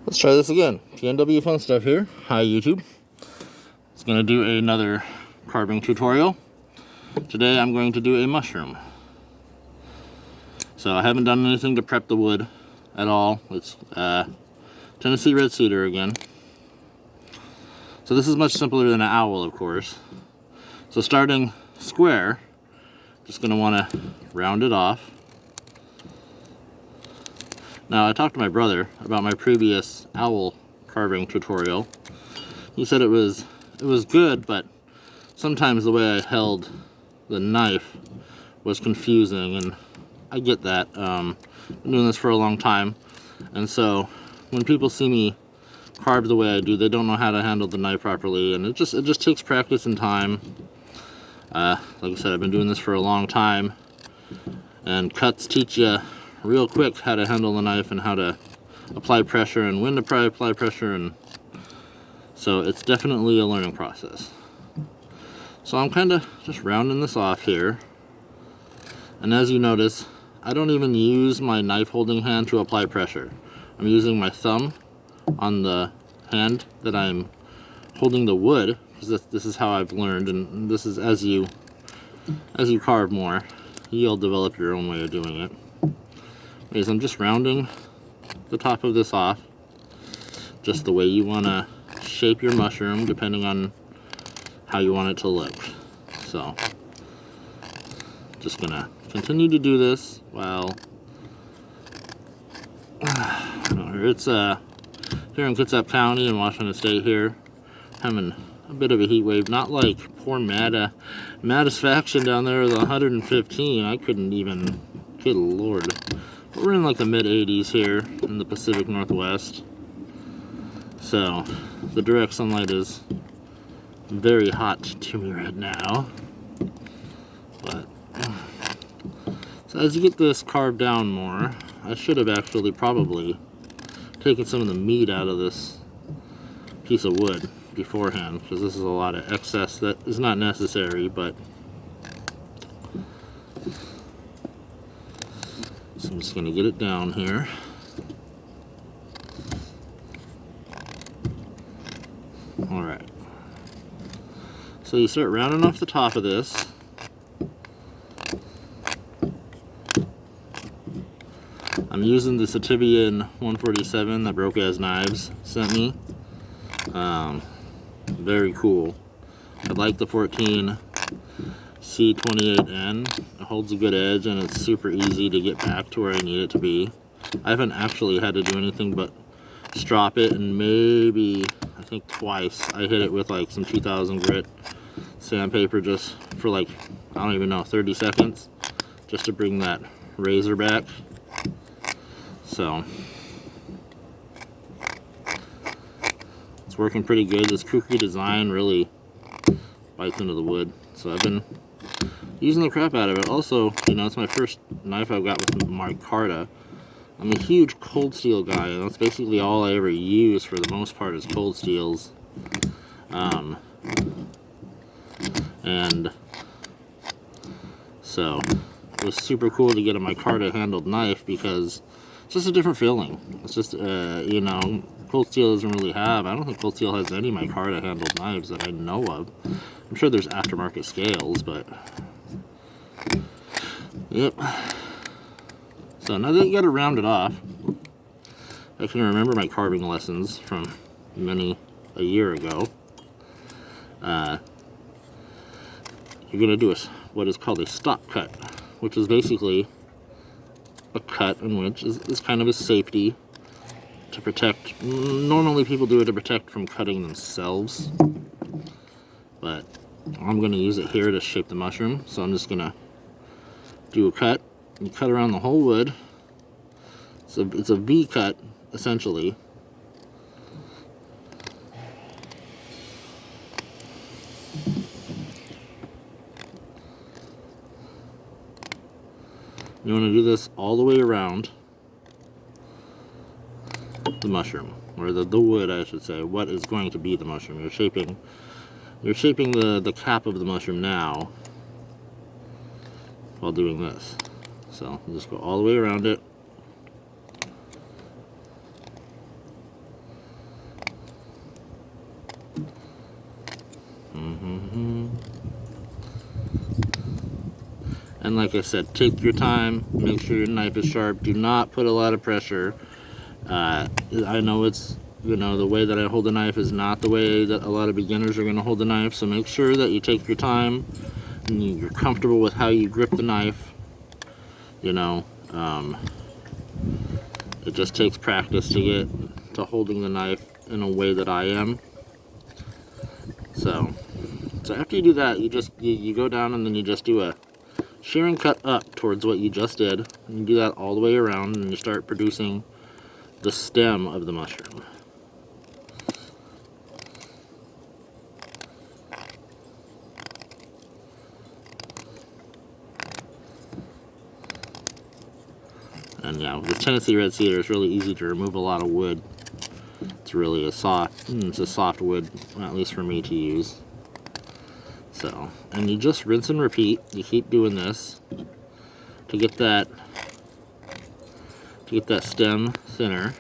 Let's try this again. PNW Fun Stuff here. Hi YouTube. It's going to do another carving tutorial. Today I'm going to do a mushroom. So I haven't done anything to prep the wood at all. It's Tennessee red cedar again. So this is much simpler than an owl, of course. So starting square, just going to want to round it off. Now, I talked to my brother about my previous owl carving tutorial. He said it was good, but sometimes the way I held the knife was confusing, and I get that. Been doing this for a long time, and so when people see me carve the way I do, they don't know how to handle the knife properly, and it just takes practice and time. Like I said, I've been doing this for a long time, and cuts teach you real quick how to handle the knife and how to apply pressure and when to apply pressure, and so it's definitely a learning process. So I'm kind of just rounding this off here, and as you notice, I don't even use my knife holding hand to apply pressure. I'm using my thumb on the hand that I'm holding the wood, because this is how I've learned, and this is as you carve more, you'll develop your own way of doing it. Anyways, I'm just rounding the top of this off, just the way you want to shape your mushroom, depending on how you want it to look. So, just gonna continue to do this while it's here in Kitsap County in Washington State here, having a bit of a heat wave. Not like poor Mattisfaction down there with 115. I couldn't even. Good lord. We're in like the mid-80s here in the Pacific Northwest, so the direct sunlight is very hot to me right now. But so as you get this carved down more, I should have actually probably taken some of the meat out of this piece of wood beforehand, because this is a lot of excess that is not necessary, but so I'm just going to get it down here. Alright. So you start rounding off the top of this. I'm using the Sativian 147 that Broke As Knives sent me. Very cool. I like the 14 C28N. It holds a good edge, and it's super easy to get back to where I need it to be. I haven't actually had to do anything but strop it, and maybe, I think twice, I hit it with like some 2000 grit sandpaper just for like, I don't even know, 30 seconds, just to bring that razor back. So, it's working pretty good. This kooky design really bites into the wood. So I've been using the crap out of it. Also, you know, it's my first knife I've got with micarta. I'm a huge cold steel guy, and that's basically all I ever use for the most part is cold steels. And so it was super cool to get a micarta handled knife, because it's just a different feeling. It's just, you know, cold steel doesn't really have, I don't think cold steel has any micarta handled knives that I know of. I'm sure there's aftermarket scales, but yep. So now that you gotta round it off, I can remember my carving lessons from a year ago. You're gonna do what is called a stop cut, which is basically a cut in which is kind of a safety to protect. Normally people do it to protect from cutting themselves, but I'm going to use it here to shape the mushroom. So I'm just going to do a cut. You cut around the whole wood. So it's a V cut, essentially. You want to do this all the way around the mushroom, or the wood, I should say. What is going to be the mushroom? You're shaping the cap of the mushroom now while doing this. So just go all the way around it. And like I said, take your time, make sure your knife is sharp, do not put a lot of pressure. I know it's, you know, the way that I hold the knife is not the way that a lot of beginners are going to hold the knife, so make sure that you take your time and you're comfortable with how you grip the knife. You know, it just takes practice to get to holding the knife in a way that I am. So after you do that, you go down and then you just do a shearing cut up towards what you just did. And you do that all the way around and you start producing the stem of the mushroom. And yeah, with Tennessee red cedar, it's really easy to remove a lot of wood. It's really a soft wood, at least for me to use. So, and you just rinse and repeat. You keep doing this to get that stem thinner.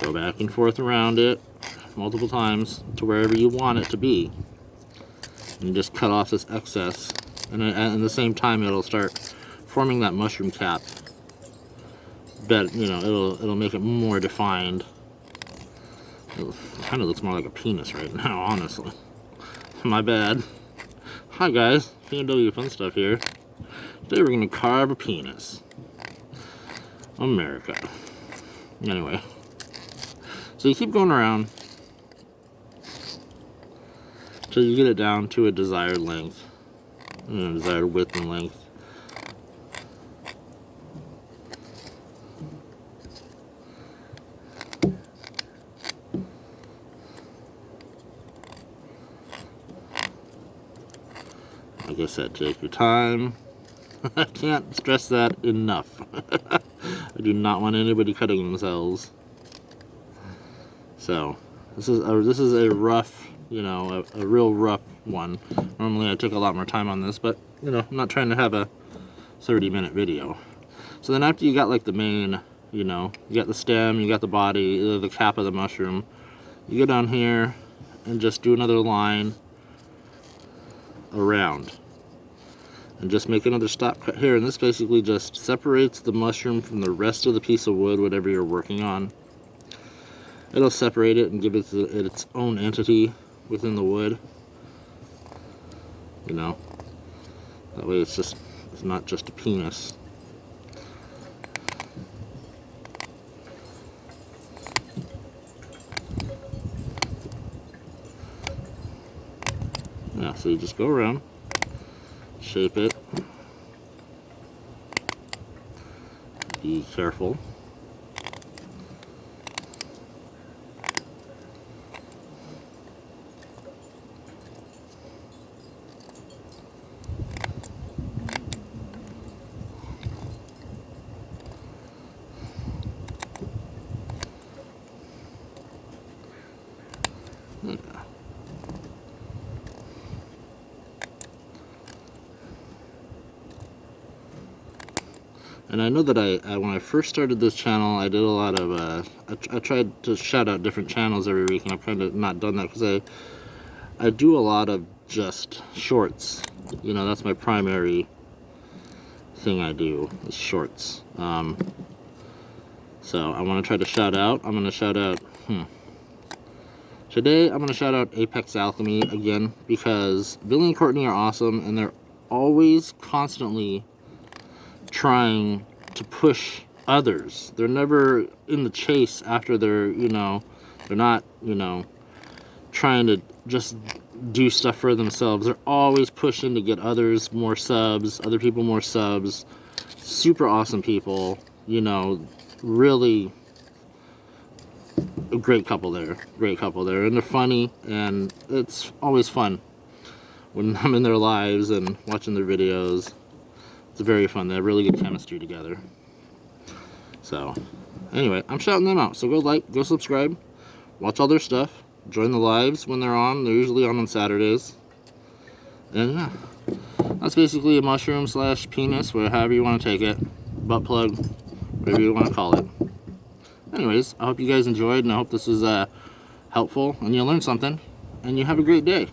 Go back and forth around it multiple times to wherever you want it to be. And just cut off this excess. And at the same time, it'll start forming that mushroom cap. But you know, it'll make it more defined. It kind of looks more like a penis right now, honestly. My bad. Hi guys, P&W Fun Stuff here. Today we're gonna carve a penis. America. Anyway, so you keep going around till you get it down to a desired length, desired width and length. Like I said, take your time. I can't stress that enough. I do not want anybody cutting themselves. So this is a rough, you know, a real rough one. Normally I take a lot more time on this, but you know, I'm not trying to have a 30-minute video. So then after you got like the main, you know, you got the stem, you got the body, the cap of the mushroom, you go down here and just do another line around and just make another stop cut here, and this basically just separates the mushroom from the rest of the piece of wood, whatever you're working on. It'll separate it and give it its own entity within the wood, you know, that way it's not just a penis. Yeah, so you just go around, shape it, be careful. Yeah. And I know that when I first started this channel, I did a lot of, I tried to shout out different channels every week, and I've kind of not done that because I do a lot of just shorts. You know, that's my primary thing I do, is shorts. So I want to try to shout out, I'm going to shout out, Today I'm going to shout out Apex Alchemy again, because Billy and Courtney are awesome, and they're always constantly trying to push others. They're never in the chase after they're not, trying to just do stuff for themselves. They're always pushing to get others more subs, other people more subs. Super awesome people, really a great couple there. And they're funny, and it's always fun when I'm in their lives and watching their videos. It's very fun. They have really good chemistry together. So, anyway, I'm shouting them out. So go like, go subscribe, watch all their stuff, join the lives when they're on. They're usually on Saturdays. And yeah, that's basically a mushroom / penis, however you want to take it. Butt plug, whatever you want to call it. Anyways, I hope you guys enjoyed, and I hope this was helpful, and you learned something, and you have a great day.